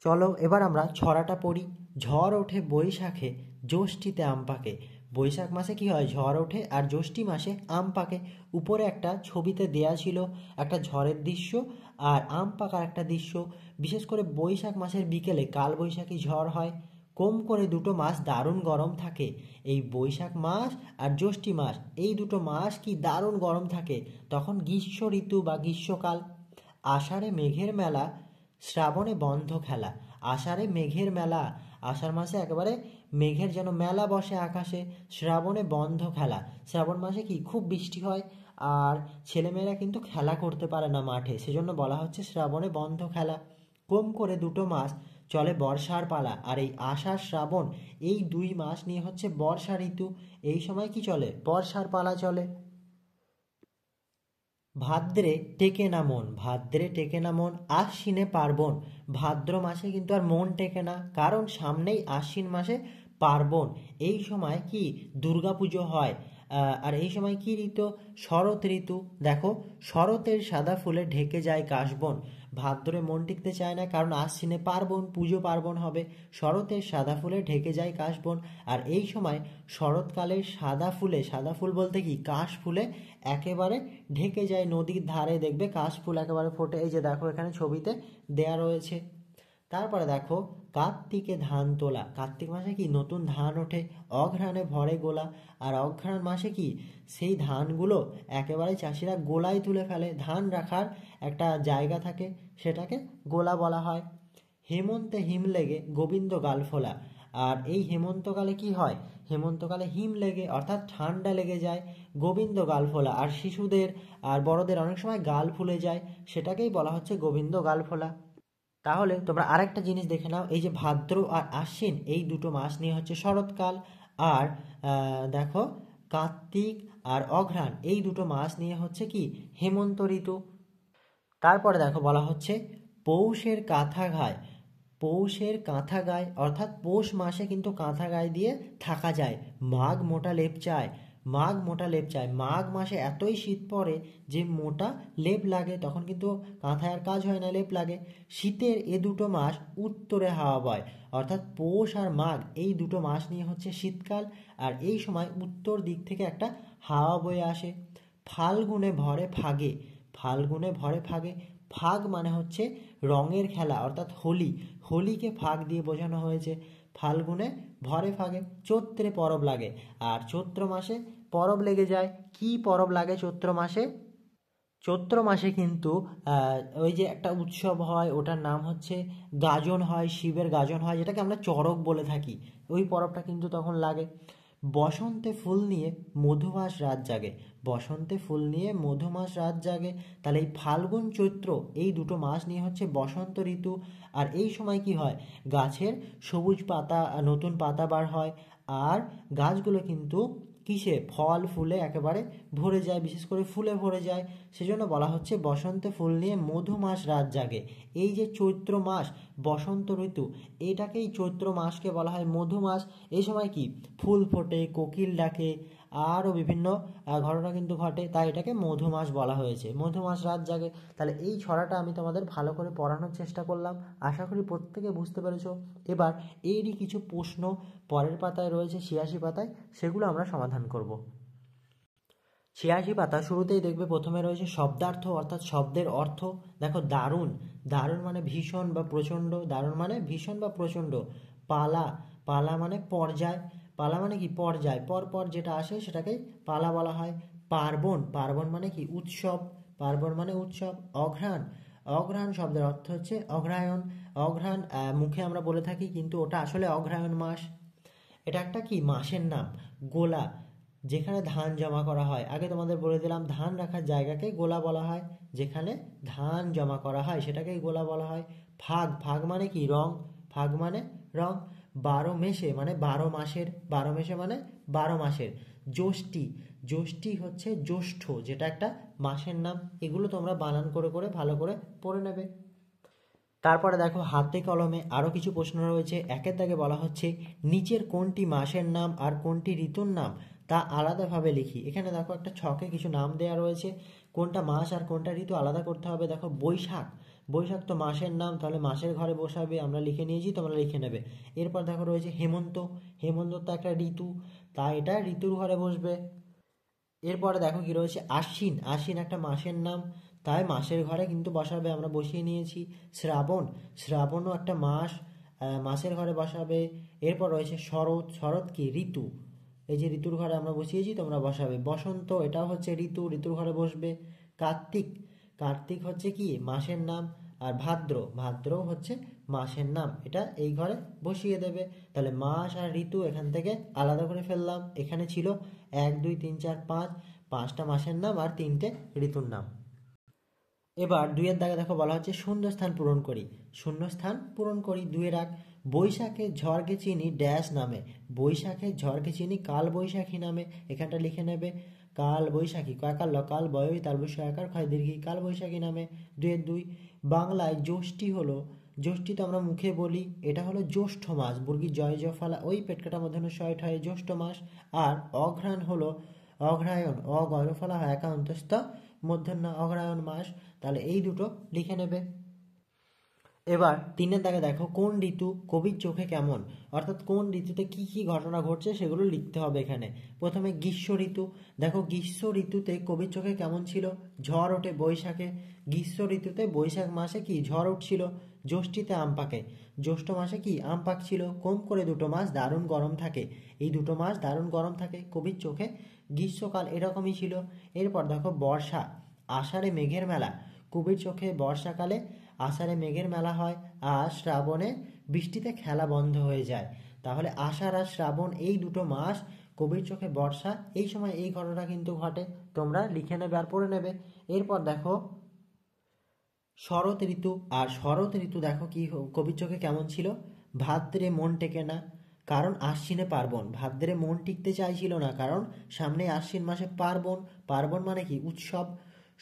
চলো এবার আমরা ছড়াটা পড়ি। ঝড় ওঠে বৈশাখে, জ্যৈষ্ঠীতে আম পাকে। বৈশাখ মাসে কি হয়, ঝড় ওঠে, আর জ্যৈষ্ঠী মাসে আম পাকে। উপরে একটা ছবিতে দেয়া ছিল একটা ঝড়ের দৃশ্য আর আম পাকার একটা দৃশ্য। বিশেষ করে বৈশাখ মাসের বিকেলে কালবৈশাখী ঝড় হয়। কম করে দুটো মাস দারুণ গরম থাকে। এই বৈশাখ মাস আর জ্যৈষ্ঠী মাস, এই দুটো মাস কি দারুণ গরম থাকে। তখন গ্রীষ্ম ঋতু বা গ্রীষ্মকাল। আষাঢ়ে মেঘের মেলা, শ্রাবণে বন্ধ খেলা। আষাঢ়ে মেঘের মেলা, আষাঢ় মাসে একেবারে মেঘের যেন মেলা বসে আকাশে। শ্রাবণে বন্ধ খেলা, শ্রাবণ মাসে কি খুব বৃষ্টি হয় আর ছেলেমেয়েরা কিন্তু খেলা করতে পারে না মাঠে, সেজন্য বলা হচ্ছে শ্রাবণে বন্ধ খেলা। কম করে দুটো মাস চলে বর্ষার পালা, আর এই আষাঢ় শ্রাবণ এই দুই মাস নিয়ে হচ্ছে বর্ষা ঋতু। এই সময় কি চলে, বর্ষার পালা চলে। ভাদ্রে টেকে না মন, ভাদ্রে টেকে না মন, আশ্বিনে পার্বণ। ভাদ্র মাসে কিন্তু আর মন টেকে না, কারণ সামনেই আশ্বিন মাসে পার্বণ। এই সময় কি দুর্গাপুজো হয়। আর এই সময় কি ঋতু, শরৎ ঋতু। দেখো, শরতের সাদা ফুলে ঢেকে যায় কাশবন। ভাদ্রে মন টিকতে চায় না, কারণ আশ্বিনে পার্বণ, পুজো পার্বণ হবে। শরতের সাদা ফুলে ঢেকে যায় কাশবন। আর এই সময় শরৎকালের সাদা ফুলে, সাদা ফুল বলতে কি কাশ ফুলে একেবারে ঢেকে যায়। নদীর ধারে দেখবে কাশ ফুল একেবারে ফোটে, এই যে দেখো এখানে ছবিতে দেয়া রয়েছে। তারপরে দেখো, কার্তিকে ধান তোলা। কার্তিক মাসে কি নতুন ধান ওঠে, অঘ্রাণে ভরে গোলা। আর অঘ্রাণ মাসে কি সেই ধানগুলো একেবারে চাষিরা গোলায় তুলে ফেলে। ধান রাখার একটা জায়গা থাকে, সেটাকে গোলা বলা হয়। হেমন্তে হিম লেগে গোবিন্দ গাল ফোলা। আর এই হেমন্তকালে কি হয়, হেমন্তকালে হিম লেগে অর্থাৎ ঠান্ডা লেগে যায়, গোবিন্দ গাল ফোলা। আর শিশুদের আর বড়দের অনেক সময় গাল ফুলে যায়, সেটাকেই বলা হচ্ছে গোবিন্দ গাল ফোলা। তাহলে তোমরা আরেকটা জিনিস দেখে নাও, এই যে ভাদ্র আর আশ্বিন এই দুটো মাস নিয়ে হচ্ছে শরৎকাল। আর দেখো, কার্তিক আর অঘ্রাণ এই দুটো মাস নিয়ে হচ্ছে কি হেমন্ত ঋতু। তারপরে দেখো বলা হচ্ছে পৌষের কাঁথা গায়ে। পৌষের কাঁথা গায়ে অর্থাৎ পৌষ মাসে কিন্তু কাঁথা গায়ে দিয়ে থাকা যায়। মাঘ মোটা লেপ চায়, মাঘ মোটা লেপ চায়। মাঘ মাসে এতই শীত পড়ে যে মোটা লেপ লাগে, তখন কিন্তু কাঁথায় আর কাজ হয় না, লেপ লাগে। শীতের এ দুটো মাস উত্তরে হাওয়া বয়, অর্থাৎ পৌষ আর মাঘ এই দুটো মাস নিয়ে হচ্ছে শীতকাল। আর এই সময় উত্তর দিক থেকে একটা হাওয়া বয়ে আসে। ফাল্গুনে ভরে ফাগে, ফাল্গুনে ভরে ফাগে। ফাগ মানে হচ্ছে রঙের খেলা অর্থাৎ হোলি, হোলিকে ফাগ দিয়ে বোঝানো হয়েছে। ফাল্গুনে ভরে ফাগে। চৈত্রে পরব লাগে, আর চৈত্র মাসে পরব লেগে যায়। কি পরব লাগে চৈত্র মাসে, চৈত্র মাসে কিন্তু ওই যে একটা উৎসব হয়, ওটার নাম হচ্ছে গাজন হয়, শিবের গাজন হয়, যেটাকে আমরা চড়ক বলে থাকি। ওই পরবটা কিন্তু তখন লাগে। বসন্তে ফুল নিয়ে মধুমাস রাত জাগে, বসন্তে ফুল নিয়ে মধুমাস রাত জাগে। তাহলে এই ফাল্গুন চৈত্র এই দুটো মাস নিয়ে হচ্ছে বসন্ত ঋতু। আর এই সময় কি হয়, গাছের সবুজ পাতা, নতুন পাতা বার হয়। আর গাছগুলো কিন্তু কিসে, ফল ফুলে একেবারে ভরে যায়, বিশেষ করে ফুলে ভরে যায়। সেজন্য বলা হচ্ছে বসন্তে ফুল নিয়ে মধুমাস রাত জাগে। এই যে চৈত্র মাস, বসন্ত ঋতু, এটাকেই চৈত্র মাসকে বলা হয় মধুমাস। এই সময় কি ফুল ফোটে, কোকিল ডাকে, আরও বিভিন্ন ঘটনা কিন্তু ঘটে, তাই এটাকে মধুমাস বলা হয়েছে, মধুমাস রাত জাগে। তাহলে এই ছড়াটা আমি তোমাদের ভালো করে পড়ানোর চেষ্টা করলাম, আশা করি প্রত্যেকে বুঝতে পেরেছো। এবার এরই কিছু প্রশ্ন পরের পাতায় রয়েছে, ৮৬ পাতায়, সেগুলো আমরা সমাধান করব। ৮৬ পাতা শুরুতেই দেখবে প্রথমে রয়েছে শব্দার্থ অর্থাৎ শব্দের অর্থ। দেখো, দারুণ, দারুণ মানে ভীষণ বা প্রচণ্ড, দারুণ মানে ভীষণ বা প্রচণ্ড। পালা, পালা মানে পর্যায়, পালা মানে কি পর্যায়, পর পর যেটা আসে সেটাকেই পালা বলা হয়। পার্বণ, পার্বণ মানে কি উৎসব, পার্বণ মানে উৎসব। অঘ্রাণ, অঘ্রাণ শব্দের অর্থ হচ্ছে অগ্রহায়ণ। অঘ্রাণ মুখে আমরা বলে থাকি, কিন্তু ওটা আসলে অগ্রহায়ণ মাস। এটা একটা কি মাসের নাম। গোলা, যেখানে ধান জমা করা হয়, আগে তোমাদের বলে দিলাম ধান রাখার জায়গাকে গোলা বলা হয়। যেখানে ধান জমা করা হয় সেটাকেই গোলা বলা হয়। ফাগ, ফাগ মানে কি রং, ফাগ মানে রং। ১২ মেশে মানে ১২ মাসের, ১২ মেশে মানে ১২ মাসের। জ্যৈষ্ঠী, জ্যৈষ্ঠী হচ্ছে জ্যৈষ্ঠ, যেটা একটা মাসের নাম। এগুলো তোমরা বানান করে করে ভালো করে পড়ে নেবে। তারপরে দেখো হাতে কলমে আরও কিছু প্রশ্ন রয়েছে। একের দাগে বলা হচ্ছে নিচের কোনটি মাসের নাম আর কোনটি ঋতুর নাম তা আলাদাভাবে লিখি। এখানে দেখো একটা ছকে কিছু নাম দেওয়া রয়েছে, কোনটা মাস আর কোনটা ঋতু আলাদা করতে হবে। দেখো বৈশাখ, বৈশাখ তো মাসের নাম, তাহলে মাসের ঘরে বসাবে, আমরা লিখে নিয়েছি, তোমরা লিখে নেবে। এরপর দেখো রয়েছে হেমন্ত, হেমন্ত তো একটা ঋতু, তাই এটা ঋতুর ঘরে বসবে। এরপরে দেখো কি রয়েছে আশ্বিন, আশ্বিন একটা মাসের নাম, তাই মাসের ঘরে কিন্তু বসাবে, আমরা বসিয়ে নিয়েছি। শ্রাবণ, শ্রাবণও একটা মাস, মাসের ঘরে বসাবে। এরপর রয়েছে শরৎ, শরৎ কি ঋতু, এই যে ঋতুর ঘরে আমরা বসিয়েছি, তোমরা বসাবে। বসন্ত, এটাও হচ্ছে ঋতু, ঋতুর ঘরে বসবে। কার্তিক, কার্তিক হচ্ছে কি মাসের নাম। আর ভাদ্র, ভাদ্রও হচ্ছে মাসের নাম, এটা এই ঘরে বসিয়ে দেবে। তাহলে মাস আর ঋতু এখান থেকে আলাদা করে ফেললাম। এখানে ছিল 1 2 3 4 5, 5টা মাসের নাম আর 3টে ঋতুর নাম। এবার 2-এর দাগে দেখো বলা হচ্ছে শূন্যস্থান পূরণ করি, শূন্যস্থান পূরণ করি। 2-এর এক, বৈশাখে ঝড়কে চিনি ড্যাশ নামে, বৈশাখে ঝড়কে চিনি কাল বৈশাখী নামে, এখানটা লিখে নেবে কাল বৈশাখী, কয়কাল লকাল বয়ই তালবস্য আকার ক্ষয় দীর্ঘী, কাল বৈশাখী নামে। 2-এর 2, বাংলায় জ্যৈষ্ঠী হলো, জ্যৈষ্ঠী তো আমরা মুখে বলি, এটা হলো জ্যৈষ্ঠ মাস, বর্গী জয় জফলা ওই পেটকাটা মধ্যে শয়ট হয় জ্যৈষ্ঠ মাস। আর অঘ্রাণ হলো অগ্রহায়ণ, অগরফলা হয় একা অন্তস্থ মধ্যাহ্ন অগ্রহায়ণ মাস, তাহলে এই দুটো লিখে নেবে। এবার 3-এর দাগে দেখো কোন ঋতু কবির চোখে কেমন, অর্থাৎ কোন ঋতুতে কি কি ঘটনা ঘটছে সেগুলো লিখতে হবে এখানে। প্রথমে গ্রীষ্ম ঋতু, দেখো গ্রীষ্ম ঋতুতে কবির চোখে কেমন ছিল, ঝড় ওঠে বৈশাখে, গ্রীষ্ম ঋতুতে বৈশাখ মাসে কি ঝড় উঠছিল, জ্যৈষ্ঠীতে আম পাকে, জ্যৈষ্ঠ মাসে কি আম পাকছিল, কম করে 2 মাস দারুণ গরম থাকে, এই 2 মাস দারুণ গরম থাকে কবির চোখে, গ্রীষ্মকাল এরকমই ছিল। এরপর দেখো বর্ষা, আষাঢ়ে মেঘের মেলা, কবির চোখে বর্ষাকালে আষাঢ়ে মেঘের মেলা হয়, আর শ্রাবণে বৃষ্টিতে খেলা বন্ধ হয়ে যায়। তাহলে আষাঢ় আর শ্রাবণ এই 2 মাস কবির চোখে বর্ষা, এই সময় এই ঘটনা কিন্তু ঘটে, তোমরা লিখে নেবে আর পড়ে নেবে। এরপর দেখো শরৎ ঋতু, আর শরৎ ঋতু দেখো কি কবির চোখে কেমন ছিল, ভাদ্রে মন টেকে না, কারণ আশ্বিনে পার্বণ, ভাদ্রে মন টিকতে চাইছিল না, কারণ সামনে আশ্বিন মাসে পার্বণ, পার্বণ মানে কি উৎসব।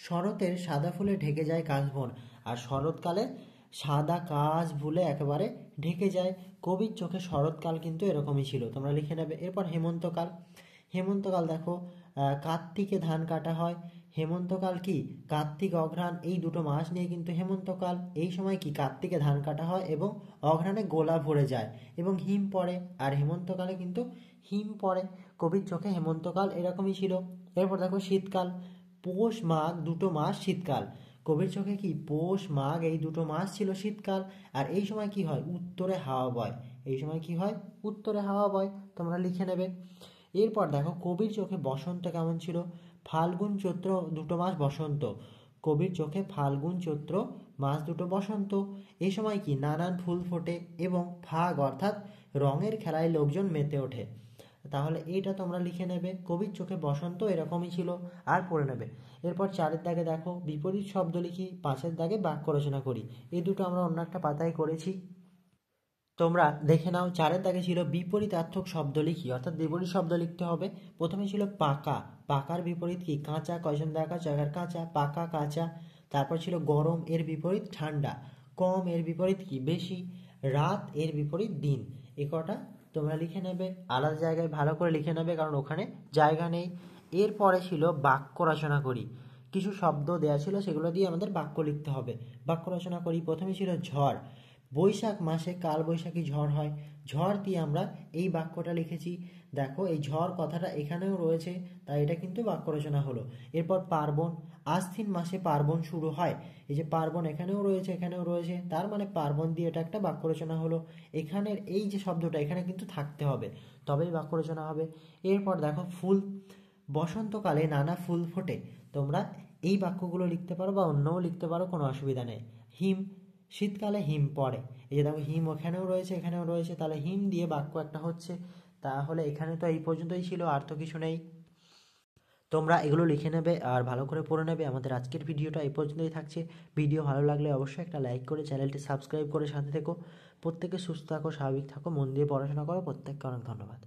শরতের সাদা ফুলে ঢেকে যায় কাশবন, আর শরৎকালে সাদা কাশ ভুলে একেবারে ঢেকে যায়, কবির চোখে শরৎকাল কিন্তু এরকমই ছিল, তোমরা লিখে নেবে। এরপর হেমন্তকাল, হেমন্তকাল দেখো কার্তিকে ধান কাটা হয়, হেমন্তকাল কি কার্তিক অঘ্রাণ এই 2 মাস নিয়ে কিন্তু হেমন্তকাল, এই সময় কি কার্তিকে ধান কাটা হয় এবং অঘ্রাণে গোলা ভরে যায় এবং হিম পড়ে, আর হেমন্তকালে কিন্তু হিম পড়ে, কবির চোখে হেমন্তকাল এরকমই ছিল। এরপর দেখো শীতকাল, পৌষ মাঘ 2 মাস শীতকাল, কবির চোখে কি পৌষ মাঘ এই 2 মাস ছিল শীতকাল, আর এই সময় কি হয় উত্তরে হাওয়া বয়, এই সময় কি হয় উত্তরে হাওয়া বয়, তোমরা লিখে নেবে। এরপর দেখো কবির চোখে বসন্ত কেমন ছিল, ফাল্গুন চৈত্র 2 মাস বসন্ত, কবির চোখে ফাল্গুন চৈত্র মাস 2 বসন্ত, এই সময় কি নানান ফুল ফোটে এবং ফাগ অর্থাৎ রঙের খেলায় লোকজন মেতে ওঠে, তাহলে এইটা তোমরা লিখে নেবে, কবির চোখে বসন্ত এরকমই ছিল, আর পড়ে নেবে। এরপর 4-এর দাগে দেখো বিপরীত শব্দ লিখি, 5-এর দাগে বাক্য রচনা করি, এই দুটো আমরা অন্য একটা পাতায় করেছি, তোমরা দেখে নাও। 4-এর দাগে ছিল বিপরীতার্থক শব্দ লিখি, অর্থাৎ বিপরীত শব্দ লিখতে হবে। প্রথমে ছিল পাকা, পাকার বিপরীত কি কাঁচা, কয়জন দেখা জায়গার কাঁচা, পাকা কাঁচা। তারপর ছিল গরম, এর বিপরীত ঠান্ডা, কম এর বিপরীত কি বেশি, রাত এর বিপরীত দিন। এ কটা তোমরা লিখে নেবে, আলাদা জায়গায় ভালো করে লিখে নেবে কারণ ওখানে জায়গা নেই। এরপরে ছিল বাক্য রচনা করি, কিছু শব্দ দেয়া ছিল সেগুলো দিয়ে আমাদের বাক্য লিখতে হবে। বাক্য রচনা করি, প্রথমে ছিল ঝড়, বৈশাখ মাসে কাল বৈশাখী ঝড় হয়, ঝড় দিয়ে আমরা এই বাক্যটা লিখেছি। দেখো এই ঝড় কথাটা এখানেও রয়েছে, তাই এটা কিন্তু বাক্য রচনা হলো। এরপর পার্বণ, আশ্বিন মাসে পার্বণ শুরু হয়, এই যে পার্বণ এখানেও রয়েছে এখানেও রয়েছে, তার মানে পার্বণ দিয়ে এটা একটা বাক্য রচনা হলো। এখানের এই যে শব্দটা এখানে কিন্তু থাকতে হবে, তবেই বাক্য রচনা হবে। এরপর দেখো ফুল, বসন্তকালে নানা ফুল ফোটে, তোমরা এই বাক্যগুলো লিখতে পারো বা অন্যও লিখতে পারো, কোনো অসুবিধা নেই। হিম, শীতকালে হিম পড়ে, এই যে দেখো হিম ওখানেও রয়েছে এখানেও রয়েছে, তাহলে হিম দিয়ে বাক্য একটা হচ্ছে। তাহলে এখানে তো এই পর্যন্তই ছিল, আর তো কিছু নেই, তোমরা এগুলো লিখে নেবে আর ভালো করে পড়ে নেবে। আমাদের আজকের ভিডিওটা এই পর্যন্তই থাকছে, ভিডিও ভালো লাগলে অবশ্যই একটা লাইক করে চ্যানেলটি সাবস্ক্রাইব করে সাথে থেকো। প্রত্যেকে সুস্থ থাকো, স্বাভাবিক থাকো, মন দিয়ে পড়াশোনা করো, প্রত্যেককে অনেক ধন্যবাদ।